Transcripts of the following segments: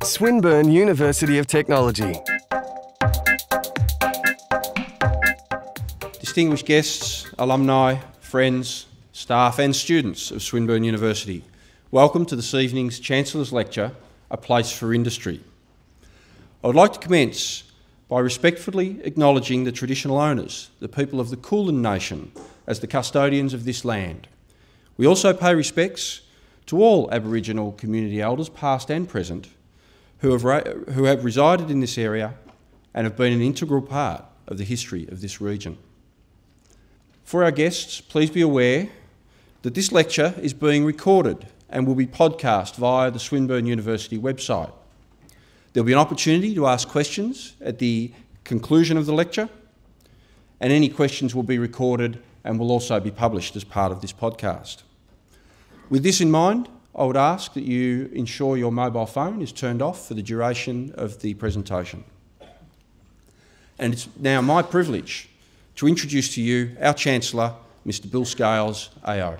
Swinburne University of Technology. Distinguished guests, alumni, friends, staff and students of Swinburne University, welcome to this evening's Chancellor's Lecture, A Place for Industry. I would like to commence by respectfully acknowledging the traditional owners, the people of the Kulin Nation, as the custodians of this land. We also pay respects to all Aboriginal community elders, past and present, who have resided in this area and have been an integral part of the history of this region. For our guests, please be aware that this lecture is being recorded and will be podcast via the Swinburne University website. There'll be an opportunity to ask questions at the conclusion of the lecture, and any questions will be recorded and will also be published as part of this podcast. With this in mind, I would ask that you ensure your mobile phone is turned off for the duration of the presentation. And it's now my privilege to introduce to you our Chancellor, Mr. Bill Scales, AO.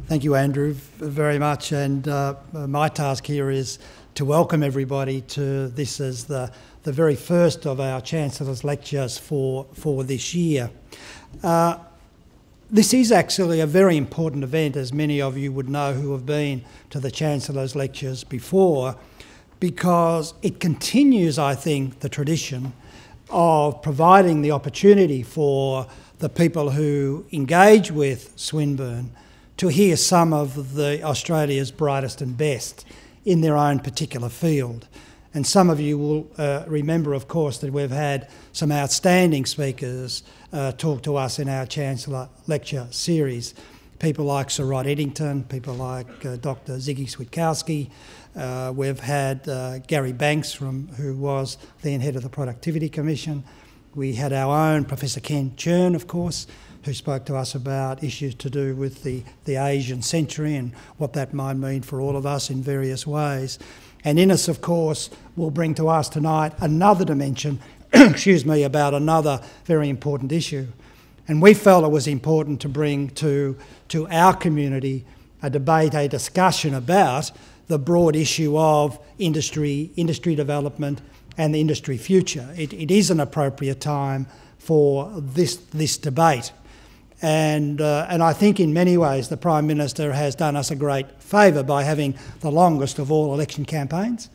Thank you, Andrew, very much. And my task here is to welcome everybody to this as the very first of our Chancellor's lectures for this year. This is actually a very important event, as many of you would know who have been to the Chancellor's lectures before, because it continues, I think, the tradition of providing the opportunity for the people who engage with Swinburne to hear some of Australia's brightest and best in their own particular field. And some of you will remember, of course, that we've had some outstanding speakers talk to us in our Chancellor Lecture series. People like Sir Rod Eddington, people like Dr. Ziggy Switkowski. We've had Gary Banks, who was then head of the Productivity Commission. We had our own Professor Ken Churn, of course, who spoke to us about issues to do with the Asian century and what that might mean for all of us in various ways. And Innes, of course, will bring to us tonight another dimension, about another very important issue. And we felt it was important to bring to our community a debate, a discussion about the broad issue of industry development and the industry future. It is an appropriate time for this debate. And I think in many ways the Prime Minister has done us a great favour by having the longest of all election campaigns,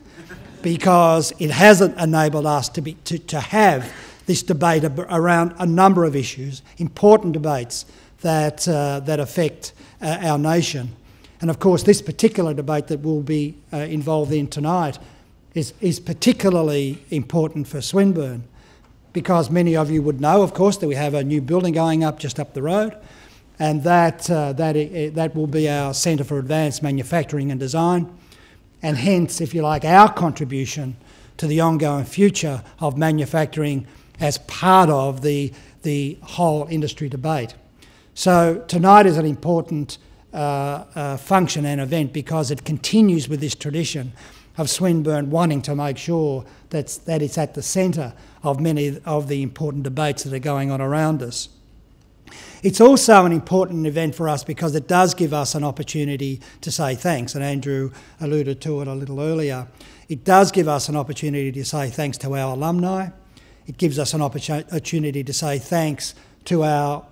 because it hasn't enabled us to have this debate around a number of issues, important debates that affect our nation. And of course this particular debate that we'll be involved in tonight is particularly important for Swinburne, because many of you would know, of course, that we have a new building going up just up the road, and that will be our Centre for Advanced Manufacturing and Design, and hence, if you like, our contribution to the ongoing future of manufacturing as part of the whole industry debate. So tonight is an important function and event because it continues with this tradition of Swinburne wanting to make sure that it's at the centre of many of the important debates that are going on around us. It's also an important event for us because it does give us an opportunity to say thanks, and Andrew alluded to it a little earlier. It does give us an opportunity to say thanks to our alumni. It gives us an opportunity to say thanks to our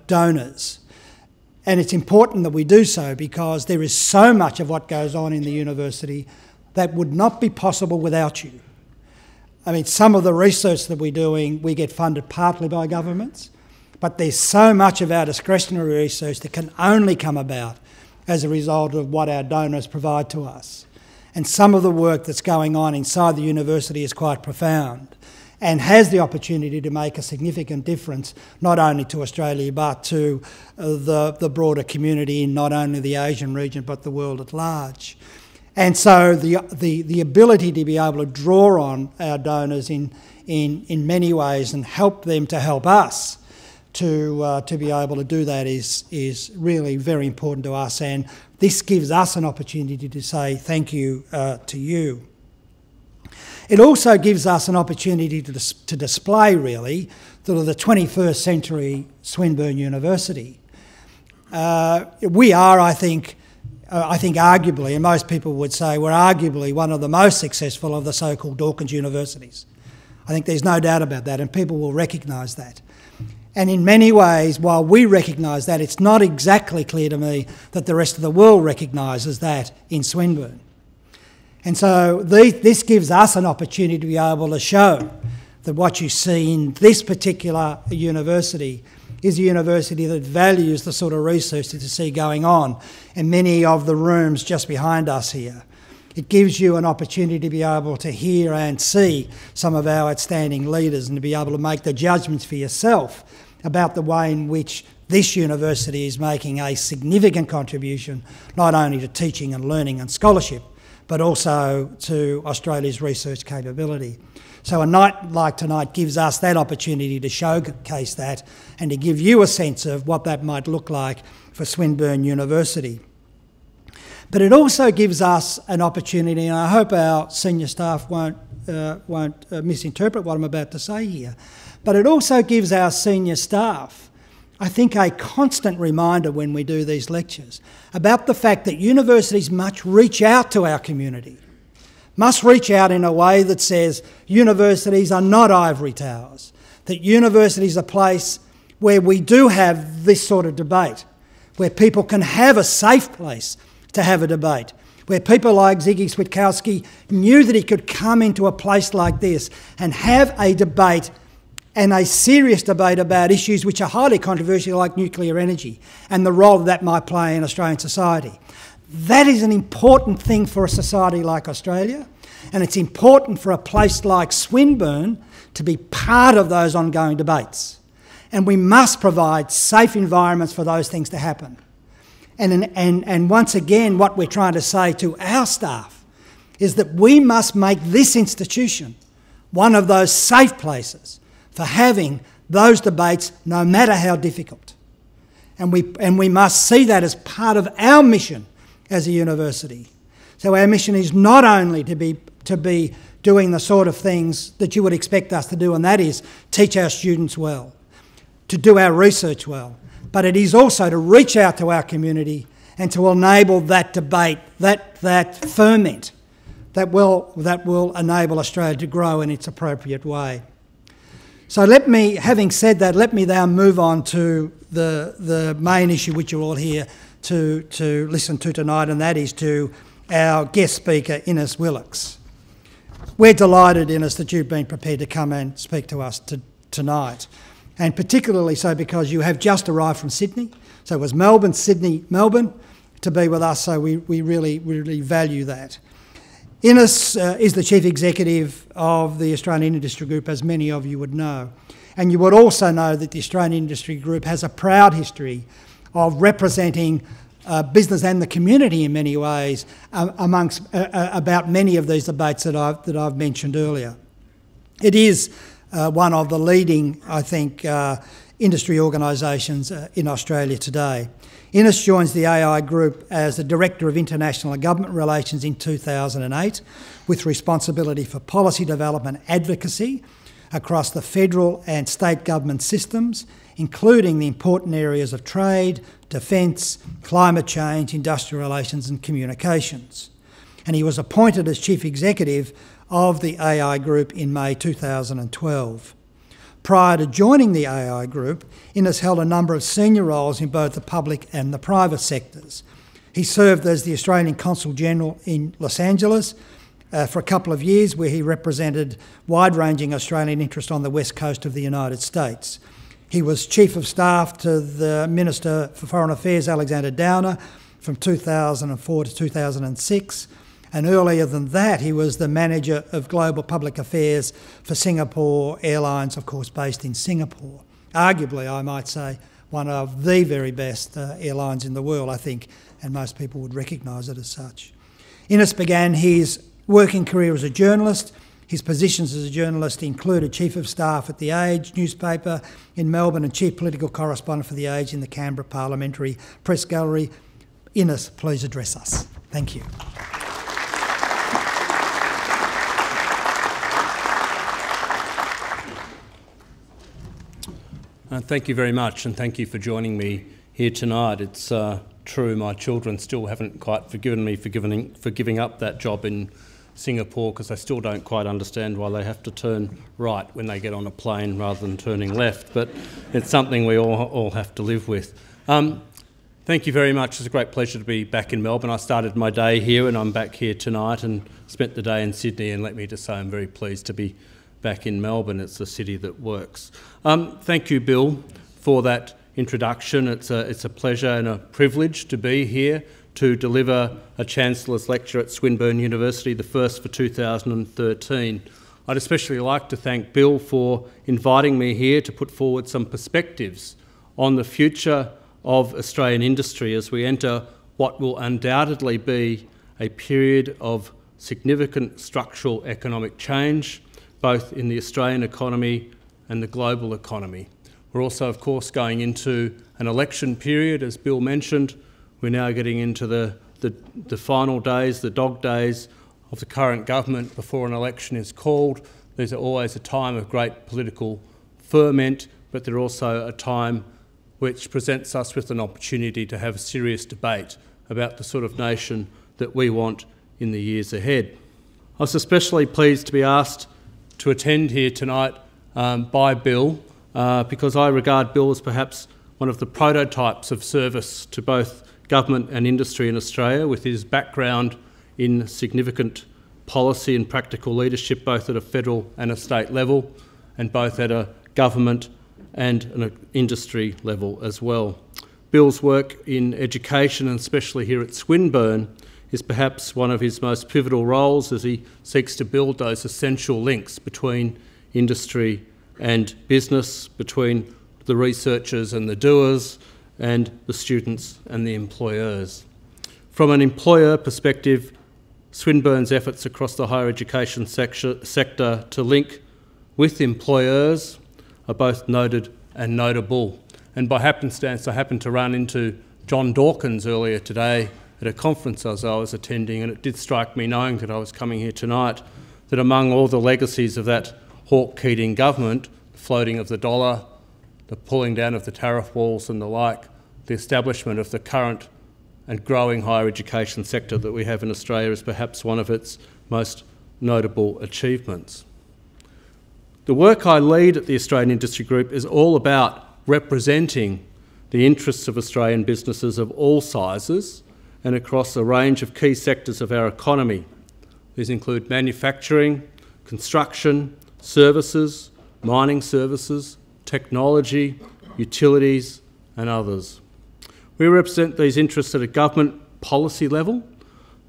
donors. And it's important that we do so because there is so much of what goes on in the university that would not be possible without you. I mean, some of the research that we're doing, we get funded partly by governments, but there's so much of our discretionary research that can only come about as a result of what our donors provide to us. And some of the work that's going on inside the university is quite profound and has the opportunity to make a significant difference, not only to Australia, but to the broader community in not only the Asian region, but the world at large. And so the ability to be able to draw on our donors in many ways and help them to help us to be able to do that is really very important to us, and this gives us an opportunity to say thank you to you. It also gives us an opportunity to display really sort of the 21st century Swinburne University. We are, I think arguably, and most people would say we're arguably one of the most successful of the so-called Dawkins universities. I think there's no doubt about that, and people will recognise that. And in many ways, while we recognise that, it's not exactly clear to me that the rest of the world recognises that in Swinburne. And so this gives us an opportunity to be able to show that what you see in this particular university is a university that values the sort of research that you see going on in many of the rooms just behind us here. It gives you an opportunity to be able to hear and see some of our outstanding leaders and to be able to make the judgments for yourself about the way in which this university is making a significant contribution not only to teaching and learning and scholarship, but also to Australia's research capability. So a night like tonight gives us that opportunity to showcase that and to give you a sense of what that might look like for Swinburne University. But it also gives us an opportunity, and I hope our senior staff won't misinterpret what I'm about to say here, but it also gives our senior staff, I think, a constant reminder when we do these lectures about the fact that universities must reach out to our community, must reach out in a way that says universities are not ivory towers, that universities are a place where we do have this sort of debate, where people can have a safe place to have a debate, where people like Ziggy Switkowski knew that he could come into a place like this and have a debate, and a serious debate about issues which are highly controversial, like nuclear energy and the role that might play in Australian society. That is an important thing for a society like Australia, and it's important for a place like Swinburne to be part of those ongoing debates. And we must provide safe environments for those things to happen. And once again, what we're trying to say to our staff is that we must make this institution one of those safe places for having those debates, no matter how difficult. And we must see that as part of our mission as a university. So our mission is not only to be doing the sort of things that you would expect us to do, and that is teach our students well, to do our research well, but it is also to reach out to our community and to enable that debate, that ferment that will enable Australia to grow in its appropriate way. So having said that, let me now move on to the main issue which you're all here to listen to tonight, and that is to our guest speaker, Innes Willox. We're delighted, Innes, that you've been prepared to come and speak to us tonight, and particularly so because you have just arrived from Sydney. So it was Melbourne, Sydney, Melbourne to be with us, so we really value that. Innes is the Chief Executive of the Australian Industry Group, as many of you would know. And you would also know that the Australian Industry Group has a proud history of representing business and the community in many ways about many of these debates that I've mentioned earlier. It is one of the leading, I think, industry organisations in Australia today. Innes joins the AI Group as the Director of International and Government Relations in 2008, with responsibility for policy development advocacy across the federal and state government systems, including the important areas of trade, defence, climate change, industrial relations and communications. And he was appointed as Chief Executive of the AI Group in May 2012. Prior to joining the AI Group, Innes held a number of senior roles in both the public and the private sectors. He served as the Australian Consul General in Los Angeles for a couple of years, where he represented wide-ranging Australian interests on the west coast of the United States. He was Chief of Staff to the Minister for Foreign Affairs, Alexander Downer, from 2004 to 2006. And earlier than that, he was the Manager of Global Public Affairs for Singapore Airlines, of course, based in Singapore. Arguably, I might say, one of the very best airlines in the world, I think, and most people would recognise it as such. Innes began his working career as a journalist. His positions as a journalist included Chief of Staff at The Age newspaper in Melbourne and Chief Political Correspondent for The Age in the Canberra Parliamentary Press Gallery. Innes, please address us. Thank you. Thank you very much, and thank you for joining me here tonight. It's true, my children still haven't quite forgiven me for giving up that job in Singapore, because they still don't quite understand why they have to turn right when they get on a plane rather than turning left, but it's something we all have to live with. Thank you very much. It's a great pleasure to be back in Melbourne. I started my day here and I'm back here tonight, and spent the day in Sydney, and let me just say I'm very pleased to be back in Melbourne. It's a city that works. Thank you, Bill, for that introduction. It's a pleasure and a privilege to be here to deliver a Chancellor's lecture at Swinburne University, the first for 2013. I'd especially like to thank Bill for inviting me here to put forward some perspectives on the future of Australian industry as we enter what will undoubtedly be a period of significant structural economic change, both in the Australian economy and the global economy. We're also, of course, going into an election period, as Bill mentioned. We're now getting into the final days, the dog days of the current government before an election is called. There's always a time of great political ferment, but they're also a time which presents us with an opportunity to have a serious debate about the sort of nation that we want in the years ahead. I was especially pleased to be asked to attend here tonight by Bill, because I regard Bill as perhaps one of the prototypes of service to both government and industry in Australia, with his background in significant policy and practical leadership, both at a federal and a state level, and both at a government and an industry level as well. Bill's work in education, and especially here at Swinburne, is perhaps one of his most pivotal roles as he seeks to build those essential links between industry and business, between the researchers and the doers, and the students and the employers. From an employer perspective, Swinburne's efforts across the higher education sector to link with employers are both noted and notable. And by happenstance, I happened to run into John Dawkins earlier today at a conference as I was attending, and it did strike me, knowing that I was coming here tonight, that among all the legacies of that Hawke-Keating government, the floating of the dollar, the pulling down of the tariff walls and the like, the establishment of the current and growing higher education sector that we have in Australia is perhaps one of its most notable achievements. The work I lead at the Australian Industry Group is all about representing the interests of Australian businesses of all sizes and across a range of key sectors of our economy. These include manufacturing, construction, services, mining services, technology, utilities and others. We represent these interests at a government policy level,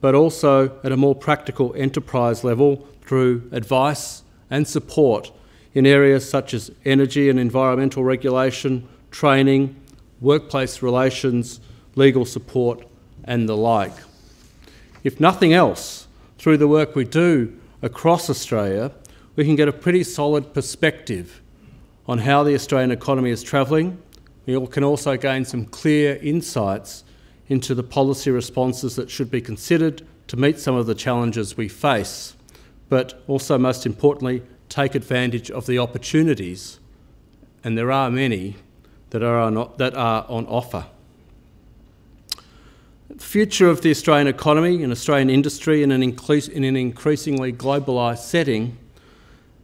but also at a more practical enterprise level through advice and support in areas such as energy and environmental regulation, training, workplace relations, legal support and the like. If nothing else, through the work we do across Australia, we can get a pretty solid perspective on how the Australian economy is travelling. We can also gain some clear insights into the policy responses that should be considered to meet some of the challenges we face, but also, most importantly, take advantage of the opportunities, and there are many, that are on offer. The future of the Australian economy and Australian industry in an increasingly globalised setting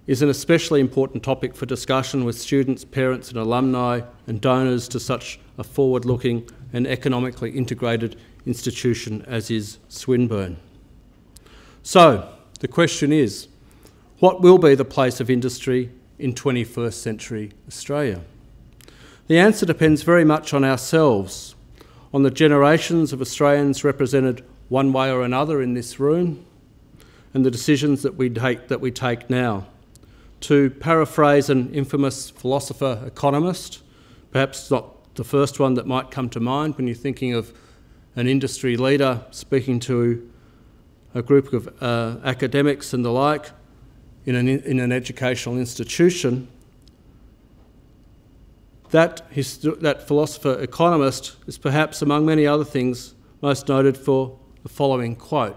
is an especially important topic for discussion with students, parents and alumni and donors to such a forward-looking and economically integrated institution as is Swinburne. So, the question is, what will be the place of industry in 21st century Australia? The answer depends very much on ourselves, on the generations of Australians represented one way or another in this room, and the decisions that we take now. To paraphrase an infamous philosopher economist, perhaps not the first one that might come to mind when you're thinking of an industry leader speaking to a group of academics and the like in an educational institution, that philosopher economist is perhaps, among many other things, most noted for the following quote,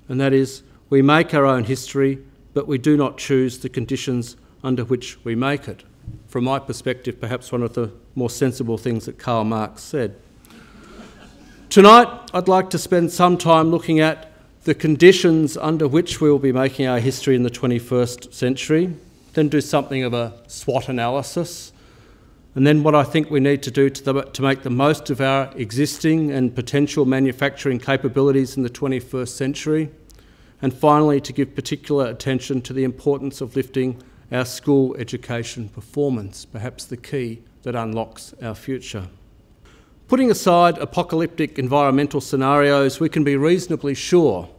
and that is, "We make our own history, but we do not choose the conditions under which we make it." from my perspective, perhaps one of the more sensible things that Karl Marx said. Tonight, I'd like to spend some time looking at the conditions under which we will be making our history in the 21st century, then do something of a SWOT analysis, and then what I think we need to do to make the most of our existing and potential manufacturing capabilities in the 21st century, and finally to give particular attention to the importance of lifting our school education performance, perhaps the key that unlocks our future. Putting aside apocalyptic environmental scenarios, we can be reasonably sure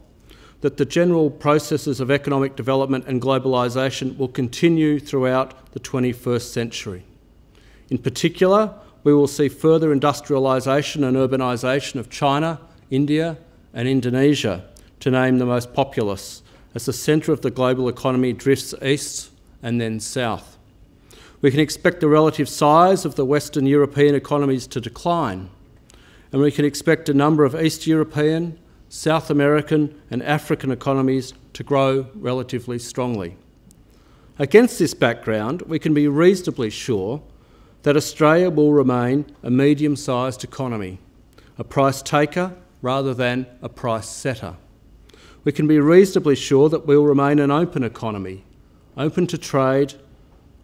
that the general processes of economic development and globalisation will continue throughout the 21st century. In particular, we will see further industrialisation and urbanisation of China, India and Indonesia, to name the most populous, as the centre of the global economy drifts east and then south. We can expect the relative size of the Western European economies to decline, and we can expect a number of East European, South American and African economies to grow relatively strongly. Against this background, we can be reasonably sure that Australia will remain a medium-sized economy, a price taker rather than a price setter. We can be reasonably sure that we will remain an open economy, open to trade,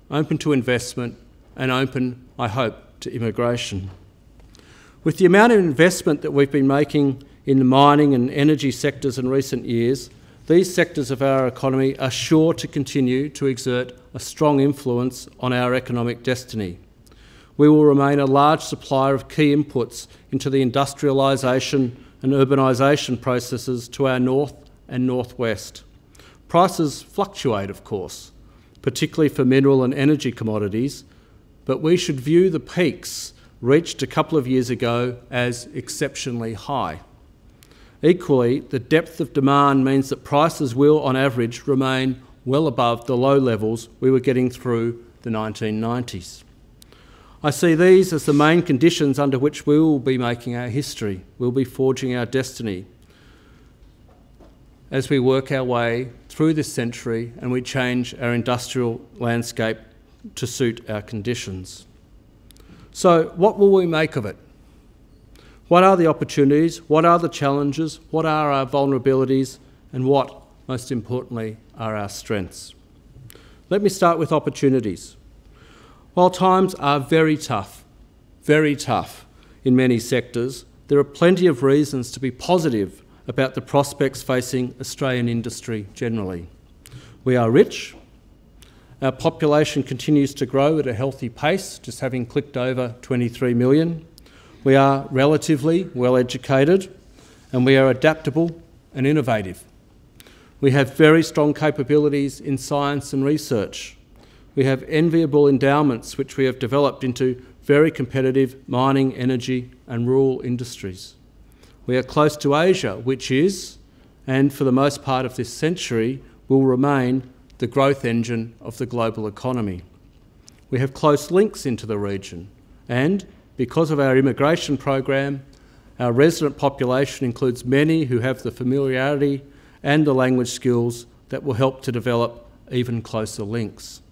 open to investment and open, I hope, to immigration. With the amount of investment that we've been making in the mining and energy sectors in recent years, these sectors of our economy are sure to continue to exert a strong influence on our economic destiny. We will remain a large supplier of key inputs into the industrialisation and urbanisation processes to our north and northwest. Prices fluctuate, of course, particularly for mineral and energy commodities, but we should view the peaks reached a couple of years ago as exceptionally high. Equally, the depth of demand means that prices will, on average, remain well above the low levels we were getting through the 1990s. I see these as the main conditions under which we will be making our history, we'll be forging our destiny as we work our way through this century and we change our industrial landscape to suit our conditions. So what will we make of it? What are the opportunities? What are the challenges? What are our vulnerabilities? And what, most importantly, are our strengths? Let me start with opportunities. While times are very tough in many sectors, there are plenty of reasons to be positive about the prospects facing Australian industry generally. We are rich. Our population continues to grow at a healthy pace, just having clicked over 23 million. We are relatively well educated and we are adaptable and innovative. We have very strong capabilities in science and research. We have enviable endowments which we have developed into very competitive mining, energy and rural industries. We are close to Asia, which is, and for the most part of this century, will remain the growth engine of the global economy. We have close links into the region, and because of our immigration program, our resident population includes many who have the familiarity and the language skills that will help to develop even closer links.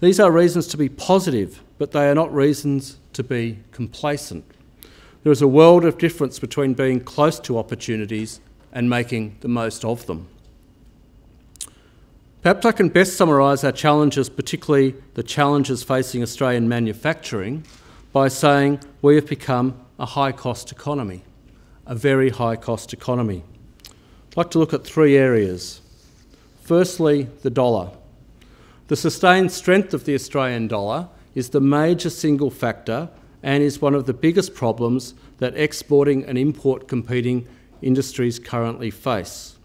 These are reasons to be positive, but they are not reasons to be complacent. There is a world of difference between being close to opportunities and making the most of them. Perhaps I can best summarise our challenges, particularly the challenges facing Australian manufacturing, by saying we have become a high-cost economy, a very high-cost economy. I'd like to look at three areas. Firstly, the dollar. The sustained strength of the Australian dollar is the major single factor and is one of the biggest problems that exporting and import competing industries currently face.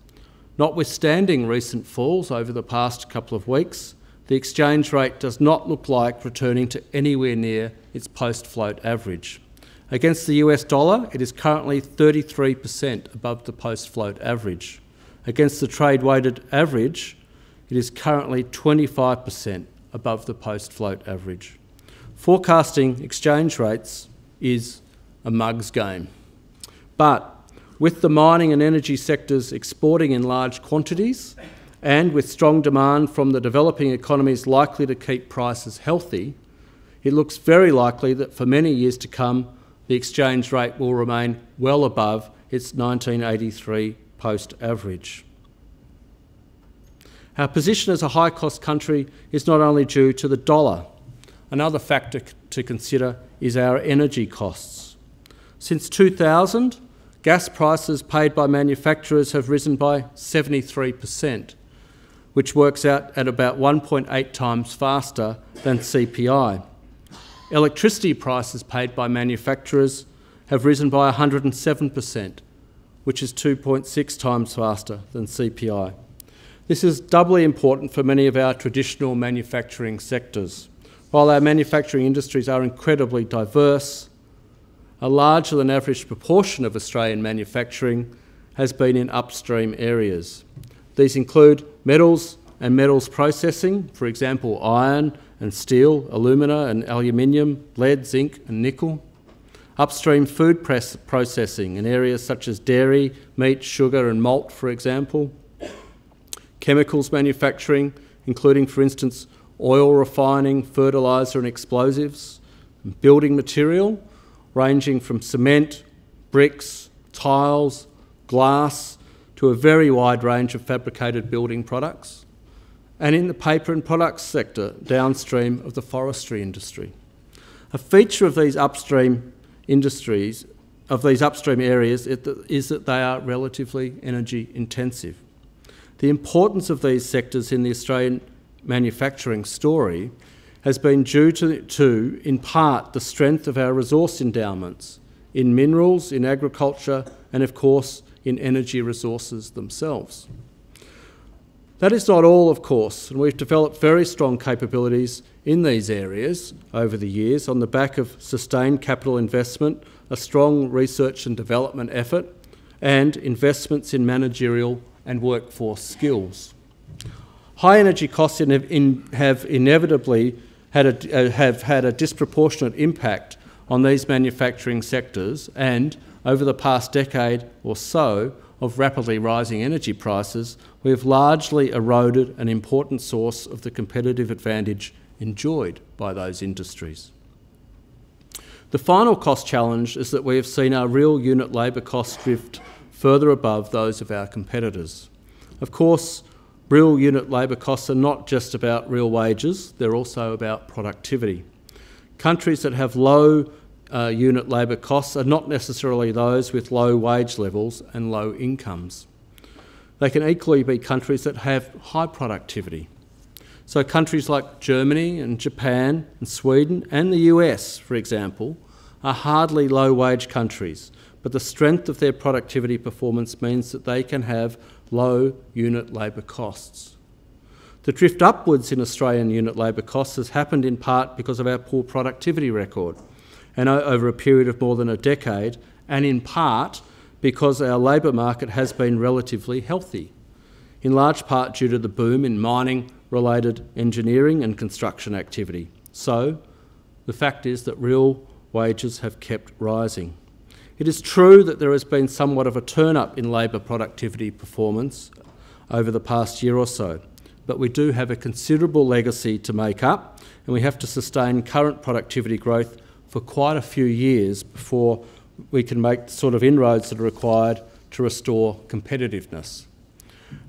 Notwithstanding recent falls over the past couple of weeks, the exchange rate does not look like returning to anywhere near its post-float average. Against the US dollar, it is currently 33% above the post-float average. Against the trade-weighted average, it is currently 25% above the post-float average. Forecasting exchange rates is a mug's game. But with the mining and energy sectors exporting in large quantities and with strong demand from the developing economies likely to keep prices healthy, it looks very likely that for many years to come, the exchange rate will remain well above its 1983 post-average. Our position as a high-cost country is not only due to the dollar. Another factor to consider is our energy costs. Since 2000, gas prices paid by manufacturers have risen by 73%, which works out at about 1.8 times faster than CPI. Electricity prices paid by manufacturers have risen by 107%, which is 2.6 times faster than CPI. This is doubly important for many of our traditional manufacturing sectors. While our manufacturing industries are incredibly diverse, a larger than average proportion of Australian manufacturing has been in upstream areas. These include metals and metals processing, for example, iron and steel, alumina and aluminium, lead, zinc and nickel. Upstream food processing in areas such as dairy, meat, sugar and malt, for example. Chemicals manufacturing, including, for instance, oil refining, fertiliser and explosives. Building material, ranging from cement, bricks, tiles, glass, to a very wide range of fabricated building products. And in the paper and products sector, downstream of the forestry industry. A feature of these upstream industries, of these upstream areas, is that they are relatively energy intensive. The importance of these sectors in the Australian manufacturing story has been due to, in part, the strength of our resource endowments in minerals, in agriculture, and of course, in energy resources themselves. That is not all, of course, and we've developed very strong capabilities in these areas over the years on the back of sustained capital investment, a strong research and development effort, and investments in managerial and workforce skills. High energy costs have inevitably had a disproportionate impact on these manufacturing sectors, and over the past decade or so of rapidly rising energy prices, we have largely eroded an important source of the competitive advantage enjoyed by those industries. The final cost challenge is that we have seen our real unit labour costs drift further above those of our competitors. Of course, real unit labour costs are not just about real wages, they're also about productivity. Countries that have low unit labour costs are not necessarily those with low wage levels and low incomes. They can equally be countries that have high productivity. So countries like Germany and Japan and Sweden and the US, for example, are hardly low-wage countries, but the strength of their productivity performance means that they can have low unit labour costs. The drift upwards in Australian unit labour costs has happened in part because of our poor productivity record, and over a period of more than a decade, and in part because our labour market has been relatively healthy, in large part due to the boom in mining-related engineering and construction activity. So, the fact is that real wages have kept rising. It is true that there has been somewhat of a turn-up in labour productivity performance over the past year or so, but we do have a considerable legacy to make up, and we have to sustain current productivity growth for quite a few years before we can make the sort of inroads that are required to restore competitiveness.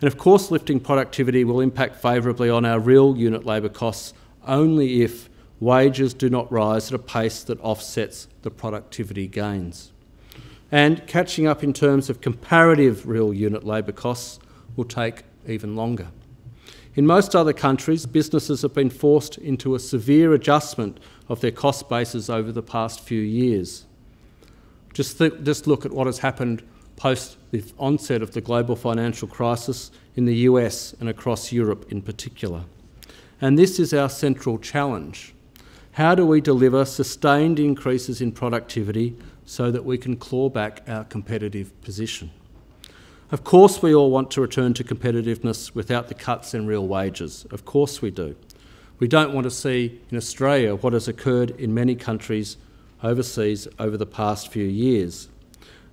And of course, lifting productivity will impact favourably on our real unit labour costs only if wages do not rise at a pace that offsets the productivity gains. And catching up in terms of comparative real unit labour costs will take even longer. In most other countries, businesses have been forced into a severe adjustment of their cost bases over the past few years. Just look at what has happened post the onset of the global financial crisis in the US and across Europe in particular. And this is our central challenge. How do we deliver sustained increases in productivity so that we can claw back our competitive position? Of course we all want to return to competitiveness without the cuts in real wages. Of course we do. We don't want to see in Australia what has occurred in many countries overseas over the past few years.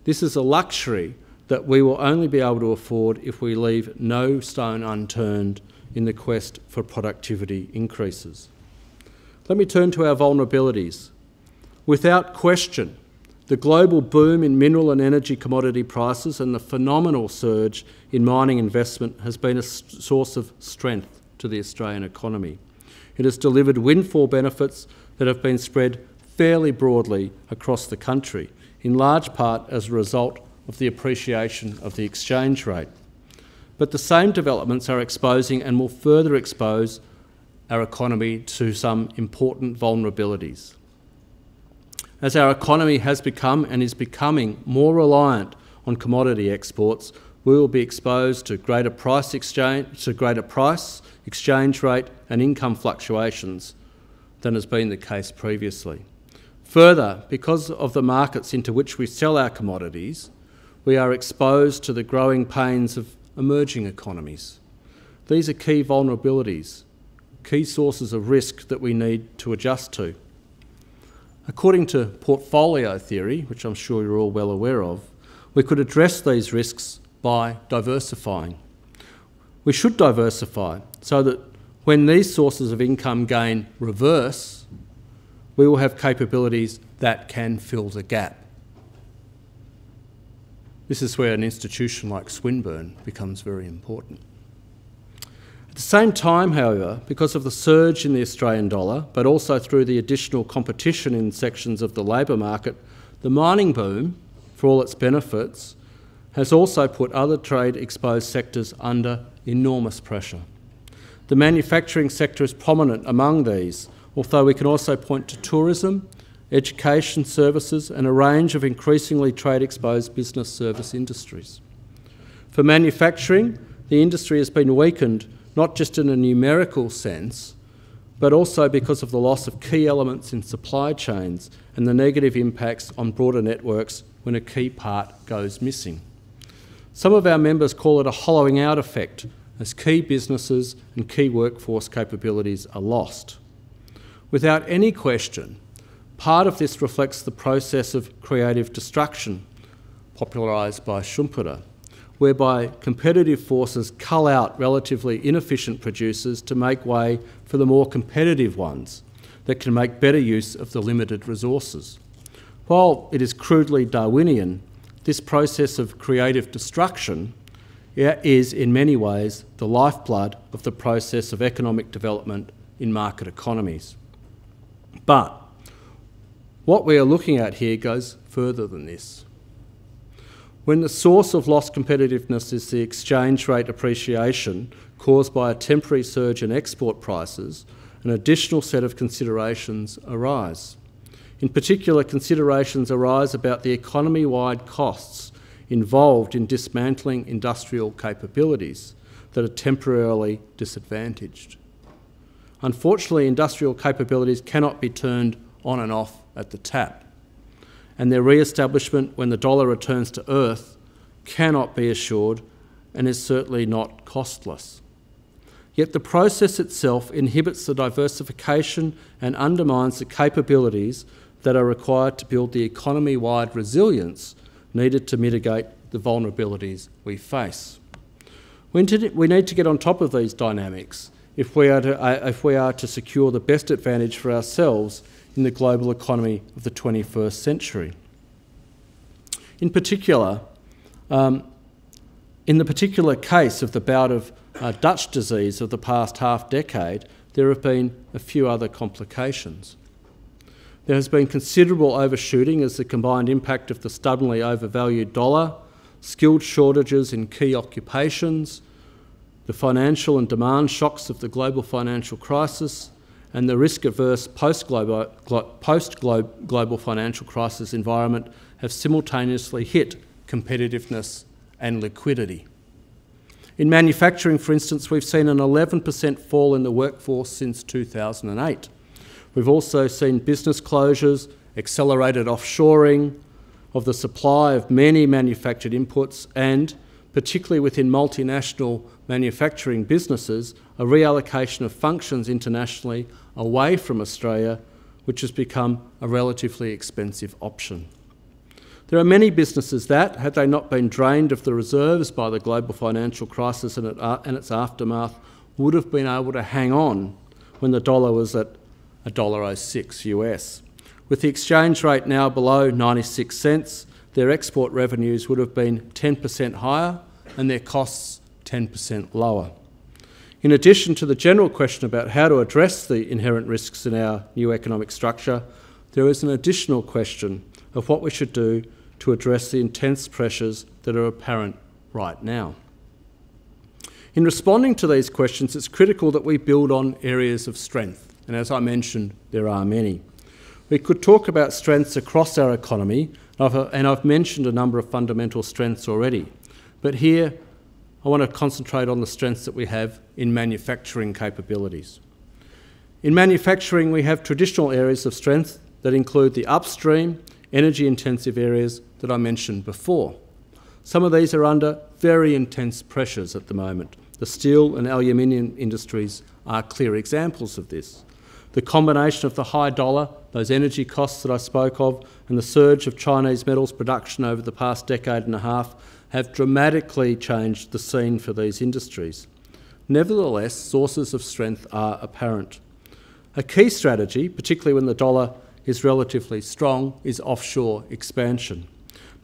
This is a luxury that we will only be able to afford if we leave no stone unturned in the quest for productivity increases. Let me turn to our vulnerabilities. Without question, the global boom in mineral and energy commodity prices and the phenomenal surge in mining investment has been a source of strength to the Australian economy. It has delivered windfall benefits that have been spread fairly broadly across the country, in large part as a result of the appreciation of the exchange rate. But the same developments are exposing and will further expose our economy to some important vulnerabilities. As our economy has become and is becoming more reliant on commodity exports, we will be exposed to greater price, exchange rate and income fluctuations than has been the case previously. Further, because of the markets into which we sell our commodities, we are exposed to the growing pains of emerging economies. These are key vulnerabilities, key sources of risk that we need to adjust to. According to portfolio theory, which I'm sure you're all well aware of, we could address these risks by diversifying. We should diversify so that when these sources of income gain reverse, we will have capabilities that can fill the gap. This is where an institution like Swinburne becomes very important. At the same time, however, because of the surge in the Australian dollar, but also through the additional competition in sections of the labour market, the mining boom, for all its benefits, has also put other trade-exposed sectors under enormous pressure. The manufacturing sector is prominent among these, although we can also point to tourism, education services and a range of increasingly trade-exposed business service industries. For manufacturing, the industry has been weakened not just in a numerical sense, but also because of the loss of key elements in supply chains and the negative impacts on broader networks when a key part goes missing. Some of our members call it a hollowing out effect, as key businesses and key workforce capabilities are lost. Without any question, part of this reflects the process of creative destruction, popularised by Schumpeter, whereby competitive forces cull out relatively inefficient producers to make way for the more competitive ones that can make better use of the limited resources. While it is crudely Darwinian, this process of creative destruction is in many ways the lifeblood of the process of economic development in market economies. But what we are looking at here goes further than this. When the source of lost competitiveness is the exchange rate appreciation caused by a temporary surge in export prices, an additional set of considerations arise. In particular, considerations arise about the economy-wide costs involved in dismantling industrial capabilities that are temporarily disadvantaged. Unfortunately, industrial capabilities cannot be turned on and off at the tap, and their re-establishment when the dollar returns to earth cannot be assured and is certainly not costless. Yet the process itself inhibits the diversification and undermines the capabilities that are required to build the economy-wide resilience needed to mitigate the vulnerabilities we face. We need to get on top of these dynamics if we are to secure the best advantage for ourselves in the global economy of the 21st century. In particular, in the particular case of the bout of Dutch disease of the past half-decade, there have been a few other complications. There has been considerable overshooting as the combined impact of the stubbornly overvalued dollar, skilled shortages in key occupations, the financial and demand shocks of the global financial crisis, and the risk-averse post-global financial crisis environment have simultaneously hit competitiveness and liquidity. In manufacturing, for instance, we've seen an 11% fall in the workforce since 2008. We've also seen business closures, accelerated offshoring of the supply of many manufactured inputs and, particularly within multinational manufacturing businesses, a reallocation of functions internationally away from Australia, which has become a relatively expensive option. There are many businesses that, had they not been drained of the reserves by the global financial crisis and its aftermath, would have been able to hang on when the dollar was at $1.06 US. With the exchange rate now below 96 cents, their export revenues would have been 10% higher and their costs 10% lower. In addition to the general question about how to address the inherent risks in our new economic structure, there is an additional question of what we should do to address the intense pressures that are apparent right now. In responding to these questions, it's critical that we build on areas of strength, and as I mentioned, there are many. We could talk about strengths across our economy, and I've mentioned a number of fundamental strengths already, but here I want to concentrate on the strengths that we have in manufacturing capabilities. In manufacturing, we have traditional areas of strength that include the upstream, energy-intensive areas that I mentioned before. Some of these are under very intense pressures at the moment. The steel and aluminium industries are clear examples of this. The combination of the high dollar, those energy costs that I spoke of, and the surge of Chinese metals production over the past decade and a half have dramatically changed the scene for these industries. Nevertheless, sources of strength are apparent. A key strategy, particularly when the dollar is relatively strong, is offshore expansion.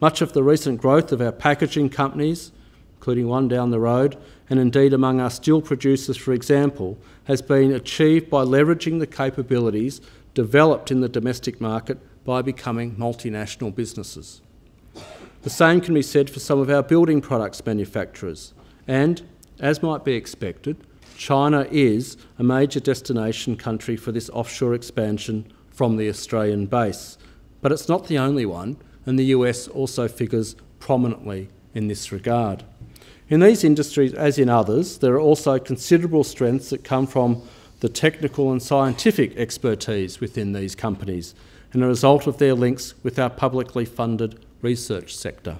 Much of the recent growth of our packaging companies, including one down the road, and indeed among our steel producers, for example, has been achieved by leveraging the capabilities developed in the domestic market by becoming multinational businesses. The same can be said for some of our building products manufacturers. And, as might be expected, China is a major destination country for this offshore expansion from the Australian base. But it's not the only one, and the US also figures prominently in this regard. In these industries, as in others, there are also considerable strengths that come from the technical and scientific expertise within these companies and a result of their links with our publicly funded research sector.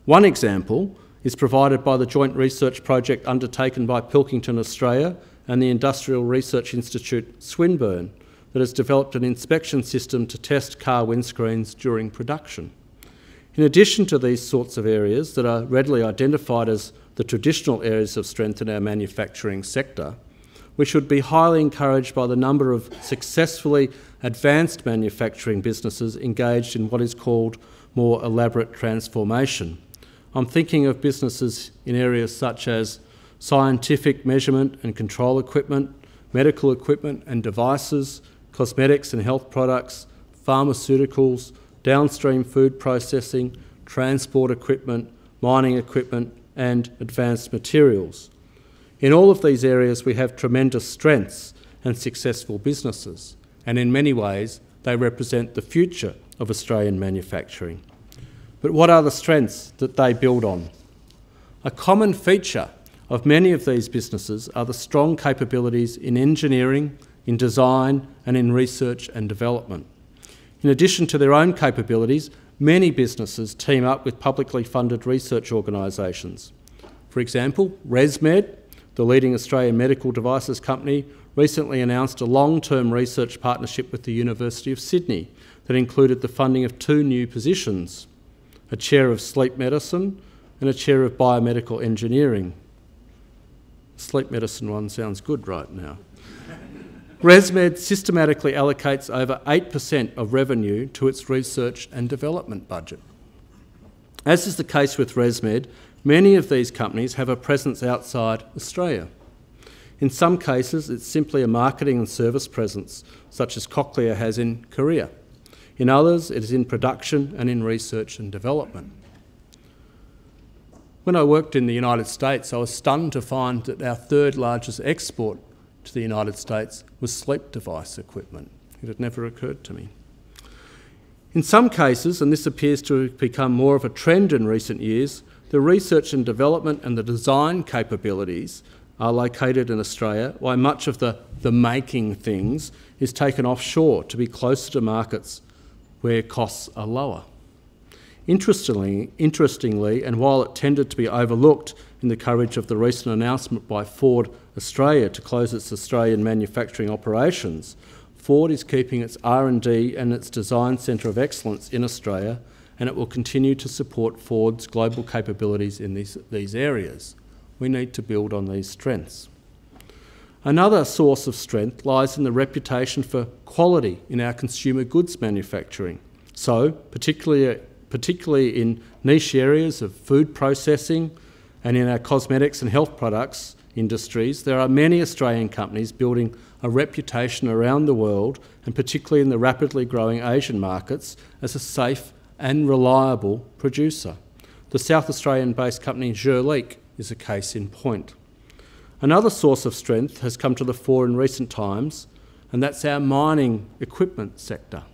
One example is provided by the joint research project undertaken by Pilkington Australia and the Industrial Research Institute Swinburne that has developed an inspection system to test car windscreens during production. In addition to these sorts of areas that are readily identified as the traditional areas of strength in our manufacturing sector, we should be highly encouraged by the number of successfully advanced manufacturing businesses engaged in what is called more elaborate transformation. I'm thinking of businesses in areas such as scientific measurement and control equipment, medical equipment and devices, cosmetics and health products, pharmaceuticals, downstream food processing, transport equipment, mining equipment and advanced materials. In all of these areas we have tremendous strengths and successful businesses, and in many ways they represent the future of Australian manufacturing. But what are the strengths that they build on? A common feature of many of these businesses are the strong capabilities in engineering, in design and in research and development. In addition to their own capabilities, many businesses team up with publicly funded research organisations. For example, ResMed, the leading Australian medical devices company, recently announced a long-term research partnership with the University of Sydney that included the funding of 2 new positions, a chair of sleep medicine and a chair of biomedical engineering. The sleep medicine one sounds good right now. ResMed systematically allocates over 8% of revenue to its research and development budget. As is the case with ResMed, many of these companies have a presence outside Australia. In some cases, it's simply a marketing and service presence, such as Cochlear has in Korea. In others, it is in production and in research and development. When I worked in the United States, I was stunned to find that our 3rd largest export to the United States was sleep device equipment. It had never occurred to me. In some cases, and this appears to have become more of a trend in recent years, the research and development and the design capabilities are located in Australia, while much of the making things is taken offshore to be closer to markets where costs are lower. Interestingly, and while it tended to be overlooked in the coverage of the recent announcement by Ford Australia to close its Australian manufacturing operations, Ford is keeping its R&D and its design centre of excellence in Australia, and it will continue to support Ford's global capabilities in these areas. We need to build on these strengths. Another source of strength lies in the reputation for quality in our consumer goods manufacturing. So, particularly in niche areas of food processing and in our cosmetics and health products industries, there are many Australian companies building a reputation around the world, and particularly in the rapidly growing Asian markets, as a safe and reliable producer. The South Australian-based company Zurleek is a case in point. Another source of strength has come to the fore in recent times, and that's our mining equipment sector.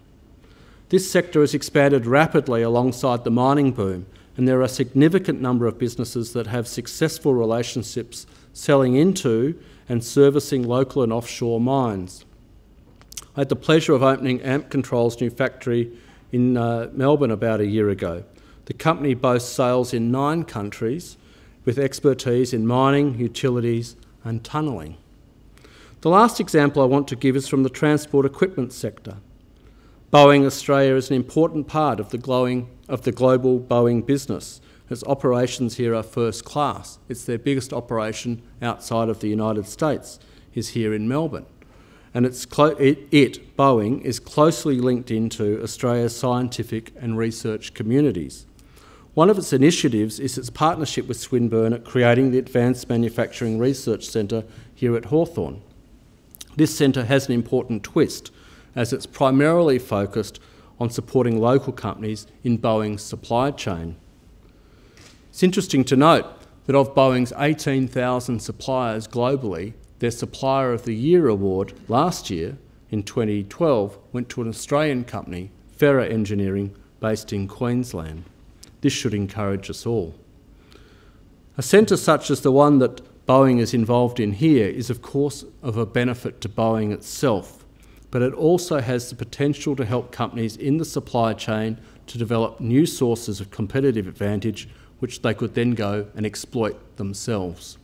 This sector has expanded rapidly alongside the mining boom, and there are a significant number of businesses that have successful relationships selling into and servicing local and offshore mines. I had the pleasure of opening Amp Control's new factory in Melbourne about a year ago. The company boasts sales in 9 countries with expertise in mining, utilities and tunnelling. The last example I want to give is from the transport equipment sector. Boeing Australia is an important part of the global Boeing business, as operations here are first class. It's their biggest operation outside of the United States, is here in Melbourne. And Boeing, is closely linked into Australia's scientific and research communities. One of its initiatives is its partnership with Swinburne at creating the Advanced Manufacturing Research Centre here at Hawthorn. This centre has an important twist, as it's primarily focused on supporting local companies in Boeing's supply chain. It's interesting to note that of Boeing's 18,000 suppliers globally, their Supplier of the Year award last year, in 2012, went to an Australian company, Ferra Engineering, based in Queensland. This should encourage us all. A centre such as the one that Boeing is involved in here is of course of a benefit to Boeing itself, but it also has the potential to help companies in the supply chain to develop new sources of competitive advantage which they could then go and exploit themselves.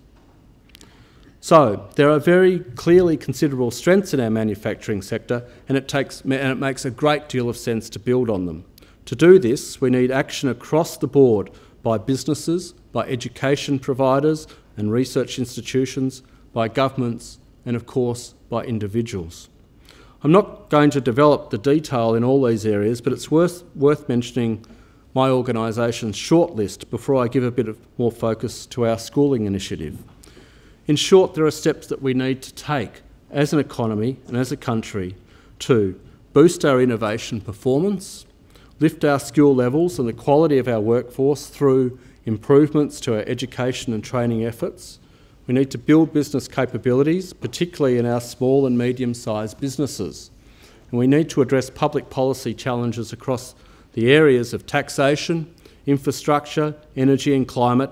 So there are very clearly considerable strengths in our manufacturing sector, and it makes a great deal of sense to build on them. To do this, we need action across the board by businesses, by education providers and research institutions, by governments, and of course by individuals. I'm not going to develop the detail in all these areas, but it's worth mentioning my organisation's shortlist before I give a bit of more focus to our schooling initiative. In short, there are steps that we need to take as an economy and as a country to boost our innovation performance, lift our skill levels and the quality of our workforce through improvements to our education and training efforts. We need to build business capabilities, particularly in our small and medium-sized businesses. And we need to address public policy challenges across the areas of taxation, infrastructure, energy and climate,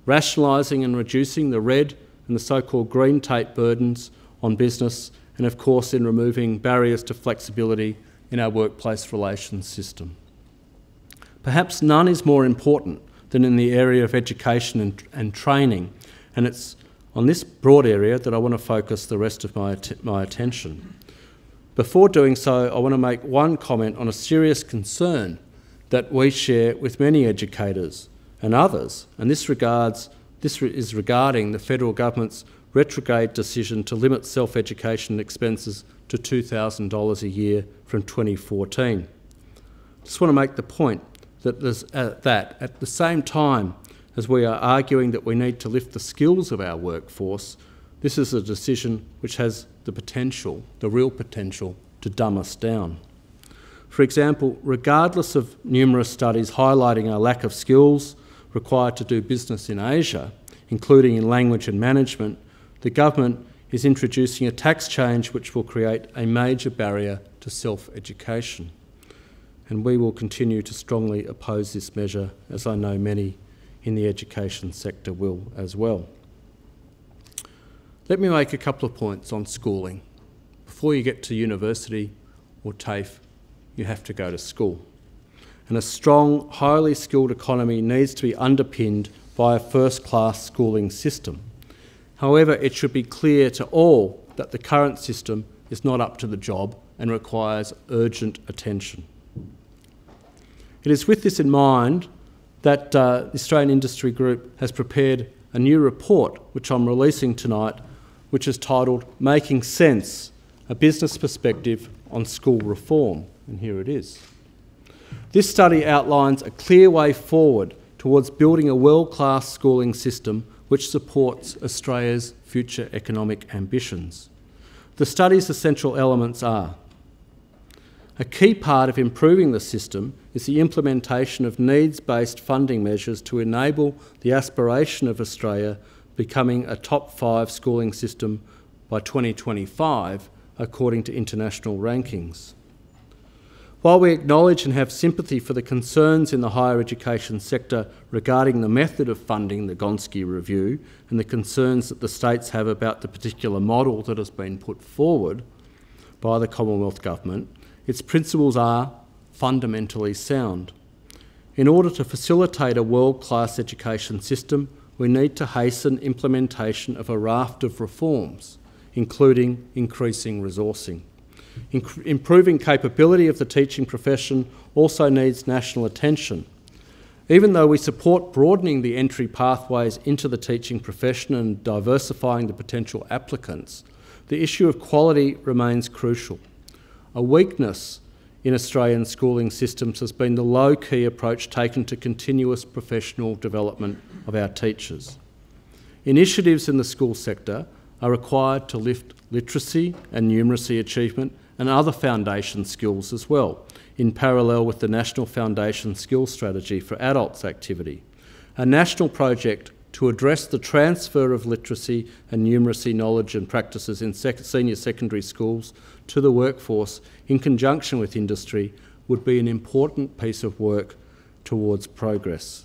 rationalising and reducing the red and the so-called green tape burdens on business, and of course in removing barriers to flexibility in our workplace relations system. Perhaps none is more important than in the area of education and training, and it's on this broad area that I want to focus the rest of my attention. Before doing so, I want to make one comment on a serious concern that we share with many educators and others, and this is regarding the federal government's retrograde decision to limit self-education expenses to $2,000 a year from 2014. I just want to make the point that at the same time as we are arguing that we need to lift the skills of our workforce, this is a decision which has the potential, the real potential, to dumb us down. For example, regardless of numerous studies highlighting our lack of skills required to do business in Asia, including in language and management, the government is introducing a tax change which will create a major barrier to self-education. And we will continue to strongly oppose this measure, as I know many in the education sector will as well. Let me make a couple of points on schooling. Before you get to university or TAFE, you have to go to school. And a strong, highly skilled economy needs to be underpinned by a first-class schooling system. However, it should be clear to all that the current system is not up to the job and requires urgent attention. It is with this in mind that the Australian Industry Group has prepared a new report, which I'm releasing tonight, which is titled Making Sense, a Business Perspective on School Reform. And here it is. This study outlines a clear way forward towards building a world-class schooling system which supports Australia's future economic ambitions. The study's essential elements are: a key part of improving the system is the implementation of needs-based funding measures to enable the aspiration of Australia becoming a top 5 schooling system by 2025, according to international rankings. While we acknowledge and have sympathy for the concerns in the higher education sector regarding the method of funding the Gonski Review and the concerns that the states have about the particular model that has been put forward by the Commonwealth Government, its principles are fundamentally sound. In order to facilitate a world-class education system, we need to hasten implementation of a raft of reforms, including increasing resourcing. Improving capability of the teaching profession also needs national attention. Even though we support broadening the entry pathways into the teaching profession and diversifying the potential applicants, the issue of quality remains crucial. A weakness in Australian schooling systems has been the low-key approach taken to continuous professional development of our teachers. Initiatives in the school sector are required to lift literacy and numeracy achievement and other foundation skills as well, in parallel with the National Foundation Skills Strategy for Adults activity. A national project to address the transfer of literacy and numeracy knowledge and practices in senior secondary schools to the workforce in conjunction with industry would be an important piece of work towards progress.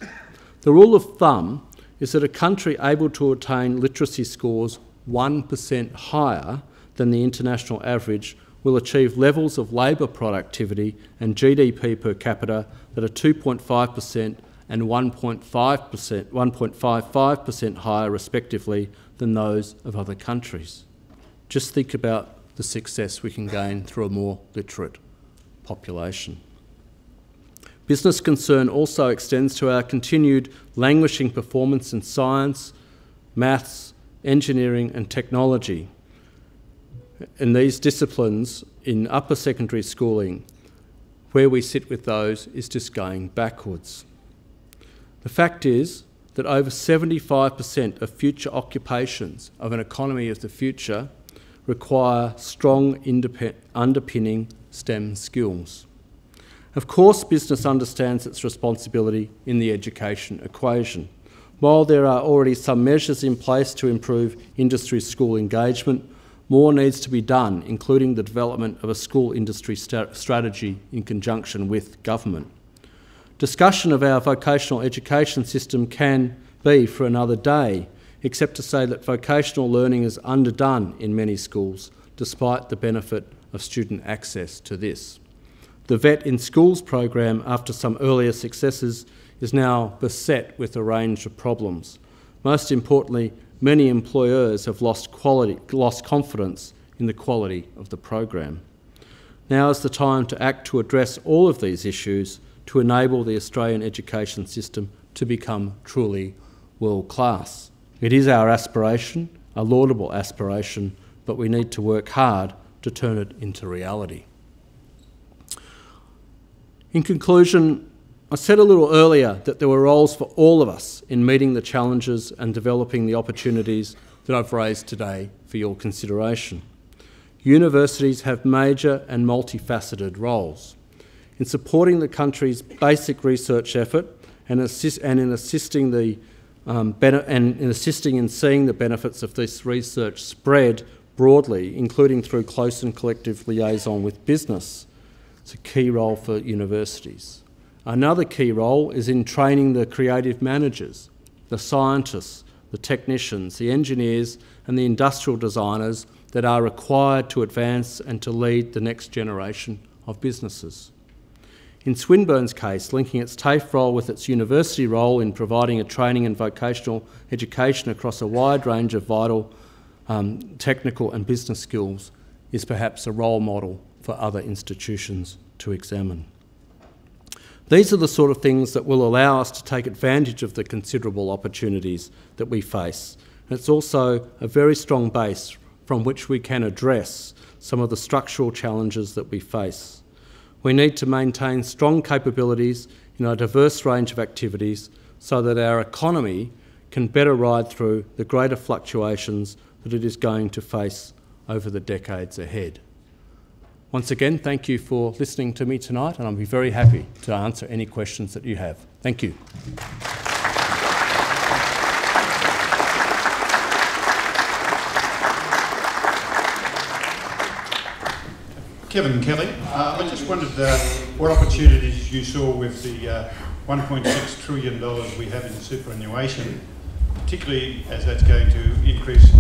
The rule of thumb is that a country able to attain literacy scores 1% higher than the international average will achieve levels of labour productivity and GDP per capita that are 2.5% and 1.55% higher respectively than those of other countries. Just think about the success we can gain through a more literate population. Business concern also extends to our continued languishing performance in science, maths, engineering and technology. In these disciplines in upper secondary schooling, where we sit with those is just going backwards. The fact is that over 75% of future occupations of an economy of the future require strong underpinning STEM skills. Of course, business understands its responsibility in the education equation. While there are already some measures in place to improve industry school engagement, more needs to be done, including the development of a school industry strategy in conjunction with government. Discussion of our vocational education system can be for another day, except to say that vocational learning is underdone in many schools, despite the benefit of student access to this. The VET in Schools program, after some earlier successes, is now beset with a range of problems. Most importantly, many employers have lost confidence in the quality of the program. Now is the time to act to address all of these issues to enable the Australian education system to become truly world-class. It is our aspiration, a laudable aspiration, but we need to work hard to turn it into reality. In conclusion, I said a little earlier that there were roles for all of us in meeting the challenges and developing the opportunities that I've raised today for your consideration. Universities have major and multifaceted roles in supporting the country's basic research effort and in assisting in seeing the benefits of this research spread broadly, including through close and collective liaison with business. It's a key role for universities. Another key role is in training the creative managers, the scientists, the technicians, the engineers and the industrial designers that are required to advance and to lead the next generation of businesses. In Swinburne's case, linking its TAFE role with its university role in providing a training and vocational education across a wide range of vital technical and business skills is perhaps a role model for other institutions to examine. These are the sort of things that will allow us to take advantage of the considerable opportunities that we face. And it's also a very strong base from which we can address some of the structural challenges that we face. We need to maintain strong capabilities in a diverse range of activities so that our economy can better ride through the greater fluctuations that it is going to face over the decades ahead. Once again, thank you for listening to me tonight, and I'll be very happy to answer any questions that you have. Thank you. Kevin Kelly, I just wondered what opportunities you saw with the $1.6 trillion we have in superannuation, particularly as that's going to increase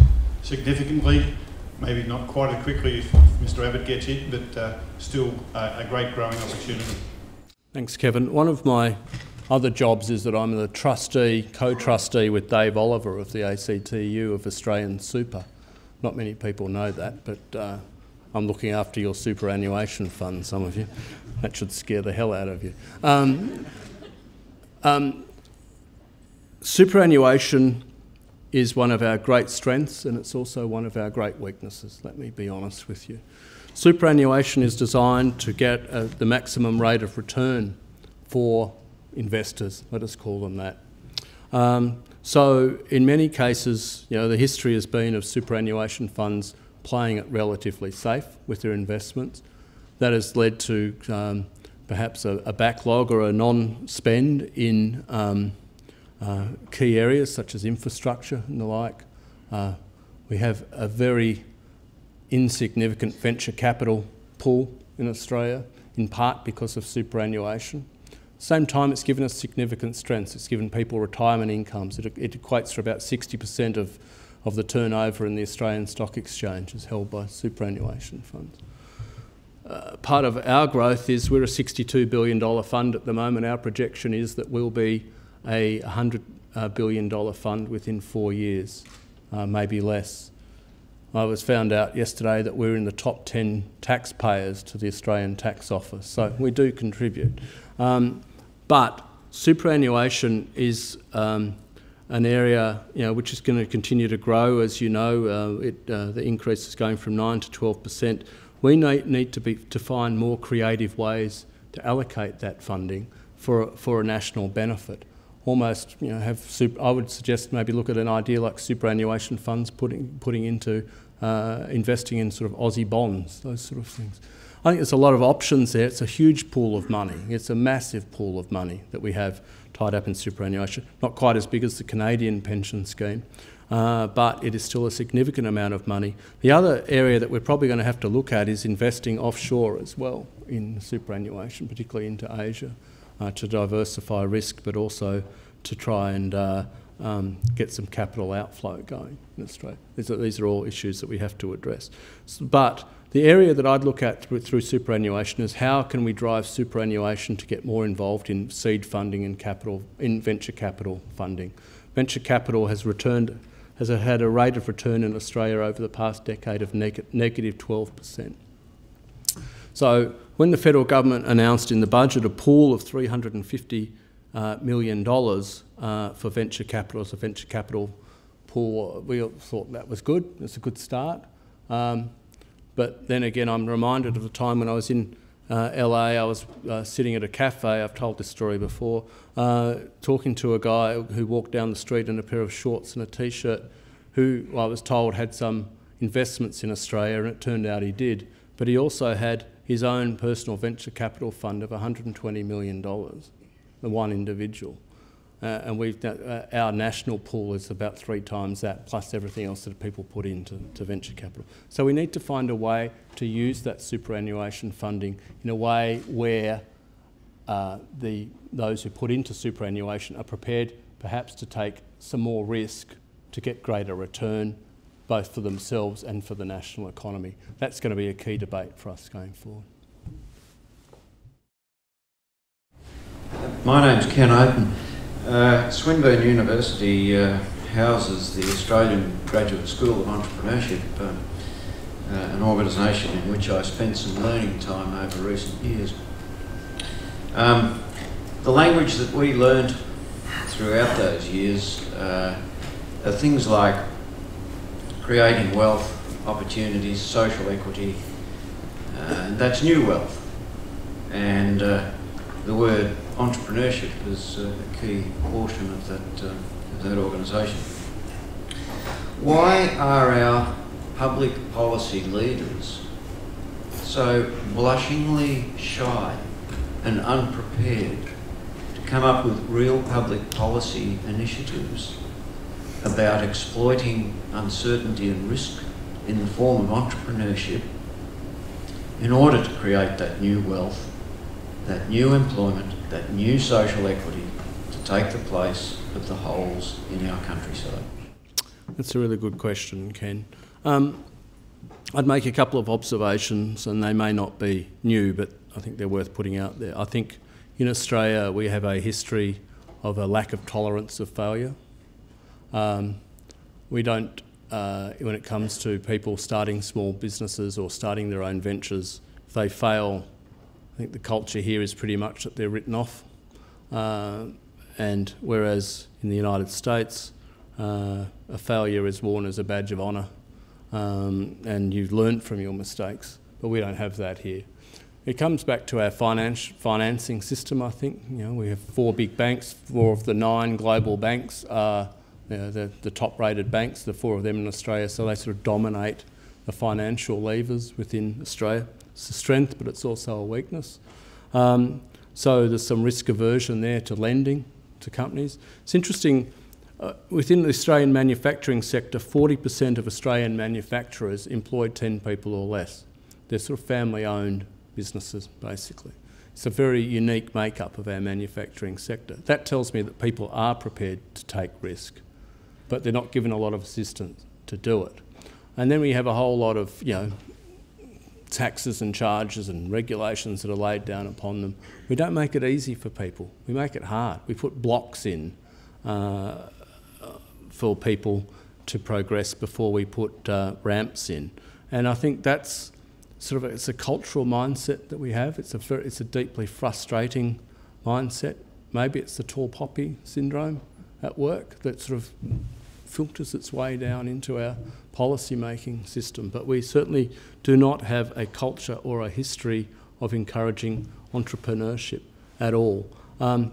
significantly, maybe not quite as quickly if Mr Abbott gets in, but still a great growing opportunity. Thanks, Kevin. One of my other jobs is that I'm the trustee, co-trustee with Dave Oliver of the ACTU of Australian Super. Not many people know that, but I'm looking after your superannuation fund, some of you. That should scare the hell out of you. Superannuation is one of our great strengths, and it's also one of our great weaknesses, let me be honest with you. Superannuation is designed to get the maximum rate of return for investors, let us call them that. So in many cases, the history has been of superannuation funds playing it relatively safe with their investments. That has led to perhaps a backlog or a non-spend in key areas such as infrastructure and the like. We have a very insignificant venture capital pool in Australia, in part because of superannuation. At the same time, it's given us significant strengths. It's given people retirement incomes. It equates to about 60% of the turnover in the Australian Stock Exchange is held by superannuation funds. Part of our growth is we're a $62 billion fund at the moment. Our projection is that we'll be a $100 billion fund within 4 years, maybe less. I was found out yesterday that we're in the top 10 taxpayers to the Australian Tax Office, so we do contribute. But superannuation is an area which is going to continue to grow. As you know, the increase is going from 9 to 12%. We need to find more creative ways to allocate that funding for a national benefit. Almost, I would suggest maybe look at an idea like superannuation funds putting into investing in sort of Aussie bonds, those sort of things. I think there's a lot of options there. It's a huge pool of money. It's a massive pool of money that we have tied up in superannuation. Not quite as big as the Canadian pension scheme, but it is still a significant amount of money. The other area that we're probably going to have to look at is investing offshore as well in superannuation, particularly into Asia, to diversify risk, but also to try and get some capital outflow going in Australia. These are all issues that we have to address. But the area that I'd look at through superannuation is how can we drive superannuation to get more involved in seed funding and capital, in venture capital funding. Venture capital has had a rate of return in Australia over the past decade of negative 12%. So when the federal government announced in the budget a pool of $350 million for venture capital as a venture capital pool, we thought that was good. It's a good start. But then again, I'm reminded of the time when I was in LA. I was sitting at a cafe, I've told this story before, talking to a guy who walked down the street in a pair of shorts and a t-shirt, who I was told had some investments in Australia, and it turned out he did. But he also had his own personal venture capital fund of $120 million, the one individual. And our national pool is about 3 times that, plus everything else that people put into venture capital. So we need to find a way to use that superannuation funding in a way where those who put into superannuation are prepared perhaps to take some more risk to get greater return, both for themselves and for the national economy. That's going to be a key debate for us going forward. My name's Ken Open. Swinburne University houses the Australian Graduate School of Entrepreneurship. an organisation in which I spent some learning time over recent years. The language that we learned throughout those years are things like creating wealth, opportunities, social equity, and that's new wealth. And the word entrepreneurship is a key portion of that organisation. Why are our public policy leaders so blushingly shy and unprepared to come up with real public policy initiatives about exploiting uncertainty and risk in the form of entrepreneurship in order to create that new wealth, that new employment, that new social equity to take the place of the holes in our countryside? That's a really good question, Ken. I'd make a couple of observations, and they may not be new, but I think they're worth putting out there. I think in Australia we have a history of a lack of tolerance of failure. We don't, when it comes to people starting small businesses or starting their own ventures, if they fail, I think the culture here is pretty much that they're written off. And whereas in the United States, a failure is worn as a badge of honour, and you've learned from your mistakes, but we don't have that here. It comes back to our financing system, I think. You know, we have 4 big banks. 4 of the 9 global banks are the top-rated banks, the 4 of them in Australia, so they sort of dominate the financial levers within Australia. It's a strength, but it's also a weakness. So there's some risk aversion there to lending to companies. It's interesting, within the Australian manufacturing sector, 40% of Australian manufacturers employ 10 people or less. They're sort of family-owned businesses, basically. It's a very unique makeup of our manufacturing sector. That tells me that people are prepared to take risk, but they're not given a lot of assistance to do it. And then we have a whole lot of, you know, taxes and charges and regulations that are laid down upon them. We don't make it easy for people. We make it hard. We put blocks in for people to progress before we put ramps in. And I think that's sort of, it's a cultural mindset that we have. It's a deeply frustrating mindset. Maybe it's the tall poppy syndrome at work that sort of filters its way down into our policy-making system. But we certainly do not have a culture or a history of encouraging entrepreneurship at all.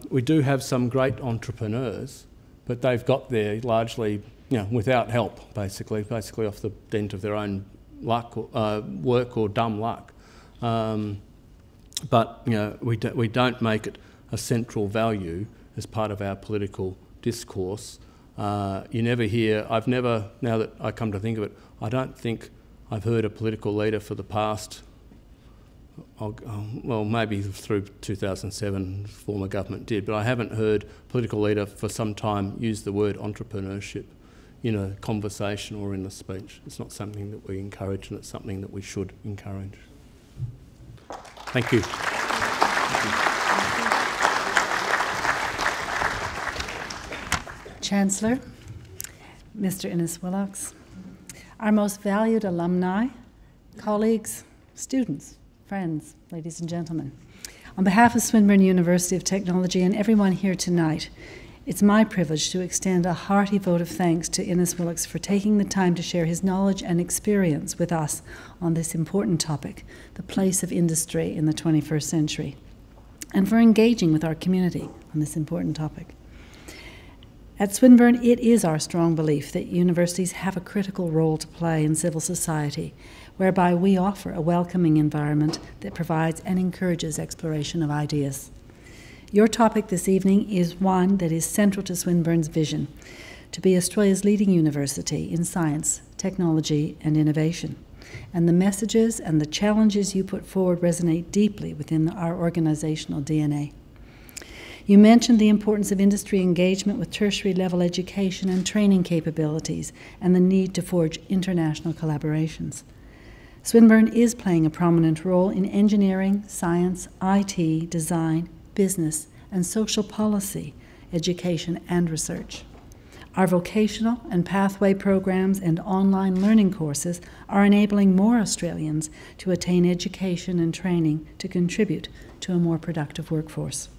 We do have some great entrepreneurs, but they've got there largely, you know, without help, basically off the dent of their own luck, work or dumb luck. But you know, we don't make it a central value as part of our political discourse. You never hear, now that I come to think of it, I don't think I've heard a political leader for the past, well, maybe through 2007, the former government did, but I haven't heard a political leader for some time use the word entrepreneurship in a conversation or in a speech. It's not something that we encourage, and it's something that we should encourage. Thank you. Chancellor, Mr. Innes Willox, our most valued alumni, colleagues, students, friends, ladies and gentlemen. On behalf of Swinburne University of Technology and everyone here tonight, it's my privilege to extend a hearty vote of thanks to Innes Willox for taking the time to share his knowledge and experience with us on this important topic, the place of industry in the 21st century, and for engaging with our community on this important topic. At Swinburne, it is our strong belief that universities have a critical role to play in civil society, whereby we offer a welcoming environment that provides and encourages exploration of ideas. Your topic this evening is one that is central to Swinburne's vision, to be Australia's leading university in science, technology and innovation. And the messages and the challenges you put forward resonate deeply within our organisational DNA. You mentioned the importance of industry engagement with tertiary level education and training capabilities and the need to forge international collaborations. Swinburne is playing a prominent role in engineering, science, IT, design, business, and social policy, education and research. Our vocational and pathway programs and online learning courses are enabling more Australians to attain education and training to contribute to a more productive workforce.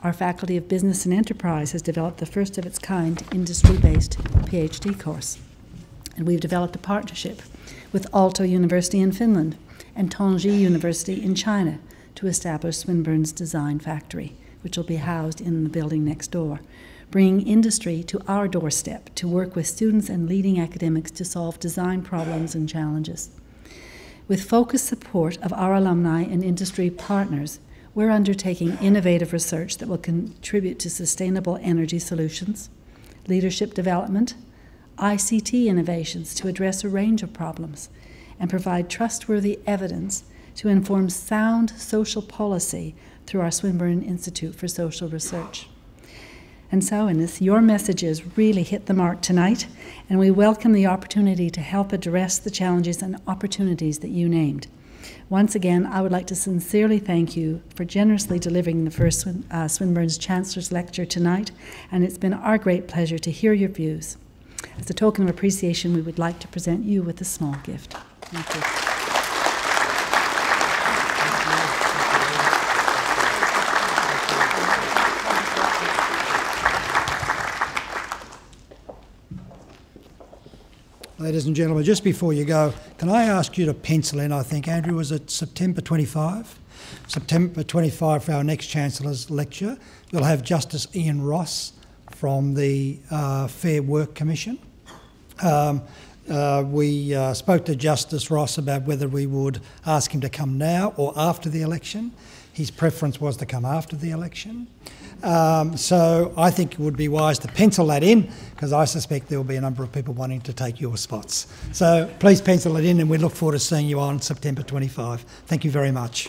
Our Faculty of Business and Enterprise has developed the first of its kind industry-based PhD course. And we've developed a partnership with Aalto University in Finland and Tongji University in China to establish Swinburne's Design Factory, which will be housed in the building next door, bringing industry to our doorstep to work with students and leading academics to solve design problems and challenges. With focused support of our alumni and industry partners, we're undertaking innovative research that will contribute to sustainable energy solutions, leadership development, ICT innovations to address a range of problems, and provide trustworthy evidence to inform sound social policy through our Swinburne Institute for Social Research. And so, Innes, your messages really hit the mark tonight, and we welcome the opportunity to help address the challenges and opportunities that you named. Once again, I would like to sincerely thank you for generously delivering the first Swinburne's Chancellor's Lecture tonight, and it's been our great pleasure to hear your views. As a token of appreciation, we would like to present you with a small gift. Thank you. Ladies and gentlemen, just before you go, can I ask you to pencil in, I think, Andrew, was it September 25? September 25 for our next Chancellor's Lecture. We'll have Justice Ian Ross from the Fair Work Commission. We spoke to Justice Ross about whether we would ask him to come now or after the election. His preference was to come after the election. So I think it would be wise to pencil that in, because I suspect there will be a number of people wanting to take your spots. So please pencil it in, and we look forward to seeing you on September 25. Thank you very much.